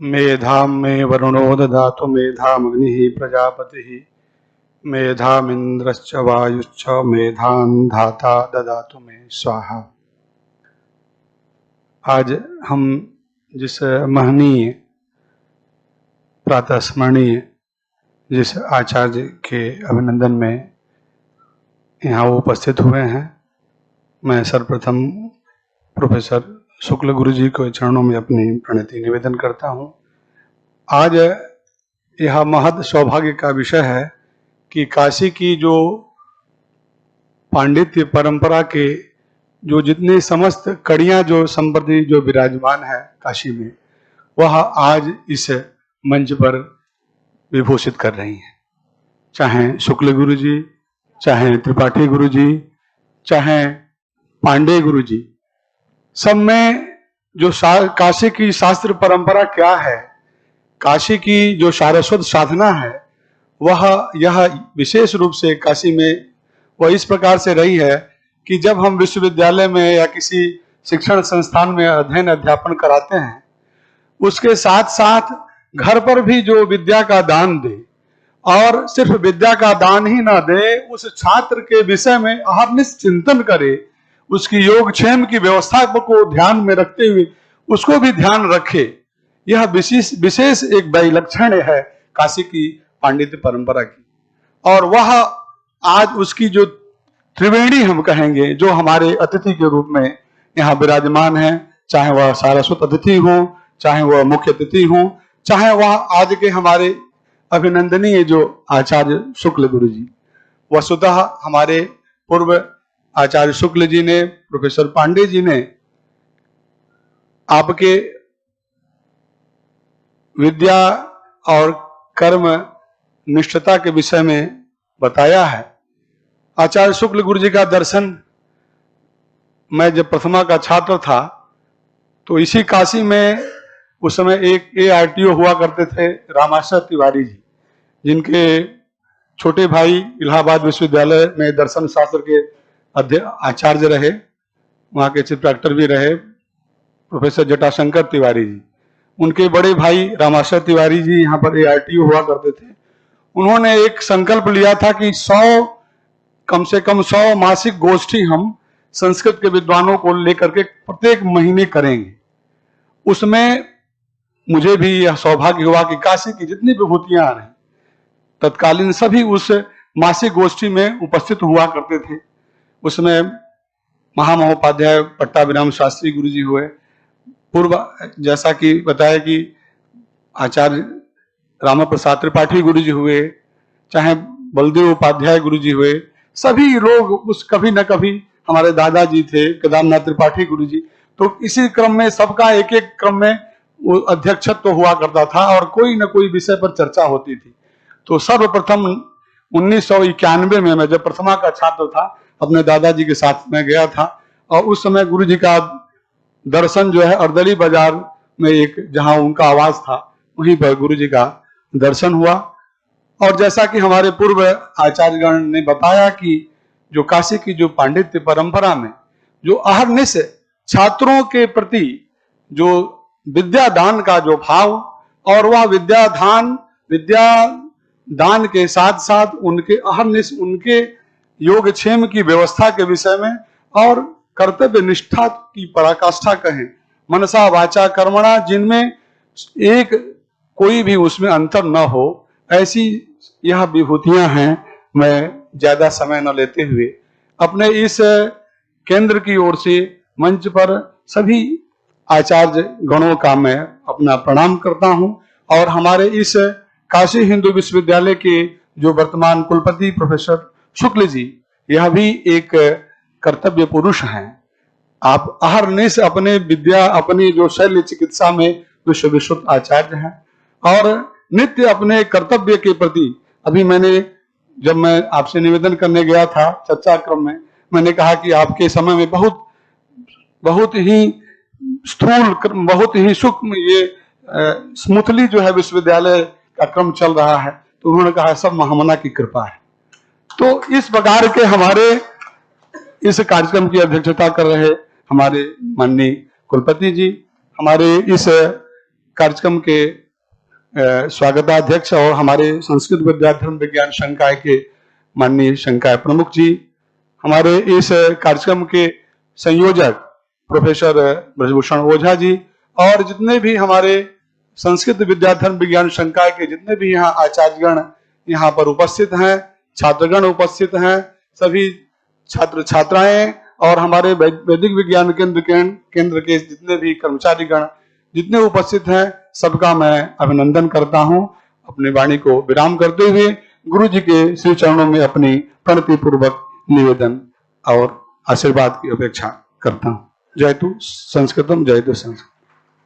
मेधां मे वरुणो ददातु मेधामग्निः प्रजापतिः मेधामिन्द्रश्च वायुश्च मेधां धाता ददातु मे स्वाहा। आज हम जिस महनीय प्रातः स्मरणीय जिस आचार्य के अभिनंदन में यहाँ उपस्थित हुए हैं, मैं सर्वप्रथम प्रोफेसर शुक्ल गुरु जी को चरणों में अपनी प्रणति निवेदन करता हूँ। आज यह महद सौभाग्य का विषय है कि काशी की जो पांडित्य परंपरा के जो जितने समस्त कड़ियां जो संप्रति जो विराजमान है काशी में, वह आज इस मंच पर विभूषित कर रही हैं। चाहे शुक्ल गुरु जी, चाहे त्रिपाठी गुरु जी, चाहे पांडे गुरु जी, सब में जो काशी की शास्त्र परंपरा क्या है, काशी की जो सारस्वत साधना है, वह यह विशेष रूप से काशी में वह इस प्रकार से रही है कि जब हम विश्वविद्यालय में या किसी शिक्षण संस्थान में अध्ययन अध्यापन कराते हैं, उसके साथ साथ घर पर भी जो विद्या का दान दे, और सिर्फ विद्या का दान ही ना दे, उस छात्र के विषय में अहर्निश चिंतन करे, उसकी योगक्षेम की व्यवस्था को ध्यान में रखते हुए उसको भी ध्यान रखे। यह विशेष एक विलक्षण है काशी की पांडित्य परंपरा की। और वह आज उसकी जो त्रिवेणी हम कहेंगे, जो हमारे अतिथि के रूप में यहाँ विराजमान है, चाहे वह सारस्वत अतिथि हो, चाहे वह मुख्य अतिथि हो, चाहे वह आज के हमारे अभिनंदनीय जो आचार्य शुक्ल गुरु जी, वस्तुतः हमारे पूर्व आचार्य शुक्ल जी ने, प्रोफेसर पांडे जी ने आपके विद्या और कर्म निष्ठता के विषय में बताया है। आचार्य शुक्ल गुरु जी का दर्शन, मैं जब प्रथमा का छात्र था तो इसी काशी में उस समय एक ARTO हुआ करते थे, रामाशर तिवारी जी, जिनके छोटे भाई इलाहाबाद विश्वविद्यालय में दर्शन शास्त्र के आचार्य रहे, वहाँ के चीफ डायरेक्टर भी रहे प्रोफेसर जटाशंकर तिवारी जी। उनके बड़े भाई रामाशर तिवारी जी यहाँ पर ARTO हुआ करते थे। उन्होंने एक संकल्प लिया था कि कम से कम 100 मासिक गोष्ठी हम संस्कृत के विद्वानों को लेकर के प्रत्येक महीने करेंगे। उसमें मुझे भी यह सौभाग्य हुआ कि काशी की जितनी विभूतियां रही तत्कालीन सभी उस मासिक गोष्ठी में उपस्थित हुआ करते थे। उसमें महामहोपाध्याय पट्टाभिराम शास्त्री गुरु जी हुए, पूर्व जैसा कि बताया कि आचार्य राम प्रसाद त्रिपाठी गुरु जी हुए, चाहे बलदेव उपाध्याय गुरु जी हुए, सभी लोग उस कभी न कभी, हमारे दादाजी थे केदारनाथ त्रिपाठी गुरु जी, तो इसी क्रम में सबका एक एक क्रम में अध्यक्षत्व तो हुआ करता था और कोई न कोई विषय पर चर्चा होती थी। तो सर्वप्रथम 1991 में मैं जब प्रथमा का छात्र था, अपने दादाजी के साथ में गया था, और उस समय गुरु जी का दर्शन जो है अर्दली बाजार में एक जहां उनका आवास था, वहीं पर गुरु जी का दर्शन हुआ। और जैसा कि हमारे पूर्व आचार्यगण ने बताया कि जो काशी की जो पांडित्य परंपरा में जो अहर्निश छात्रों के प्रति जो विद्या दान का जो भाव, और वह विद्या दान के साथ साथ उनके अहर्निश उनके योगक्षेम की व्यवस्था के विषय में और कर्तव्य निष्ठा की पराकाष्ठा कहें, मनसा वाचा कर्मणा, जिनमें एक कोई भी उसमें अंतर न हो, ऐसी यह विभूतियां हैं। मैं ज्यादा समय न लेते हुए अपने इस केंद्र की ओर से मंच पर सभी आचार्य गणों का मैं अपना प्रणाम करता हूं, और हमारे इस काशी हिंदू विश्वविद्यालय के जो वर्तमान कुलपति प्रोफेसर शुक्ल जी, यह भी एक कर्तव्य पुरुष हैं। आप अहर्निश अपने विद्या, अपनी जो शल्य चिकित्सा में विश्व आचार्य हैं, और नित्य अपने कर्तव्य के प्रति, अभी जब मैं आपसे निवेदन करने गया था चर्चा क्रम में, मैंने कहा कि आपके समय में बहुत ही स्थूल, बहुत ही सूक्ष्म ये स्मूथली जो है विश्वविद्यालय का क्रम चल रहा है। तो उन्होंने कहा सब महामना की कृपा है। तो इस प्रकार के हमारे इस कार्यक्रम की अध्यक्षता कर रहे हमारे माननीय कुलपति जी, हमारे इस कार्यक्रम के स्वागताध्यक्ष और हमारे संस्कृत विद्या धर्म विज्ञान संकाय के माननीय संकाय प्रमुख जी, हमारे इस कार्यक्रम के संयोजक प्रोफेसर ब्रजभूषण ओझा जी, और जितने भी हमारे संस्कृत विद्या धर्म विज्ञान संकाय के जितने भी यहाँ आचार्यगण यहाँ पर उपस्थित हैं, छात्रगण उपस्थित हैं, सभी छात्र छात्राएं और हमारे वैदिक विज्ञान केंद्र के जितने भी कर्मचारीगण जितने उपस्थित हैं, सबका मैं अभिनंदन करता हूं। अपनी वाणी को विराम करते हुए गुरु जी के श्री चरणों में अपनी प्रणति पूर्वक निवेदन और आशीर्वाद की अपेक्षा करता हूं। जयतु संस्कृतम, जयतु संस्कृत।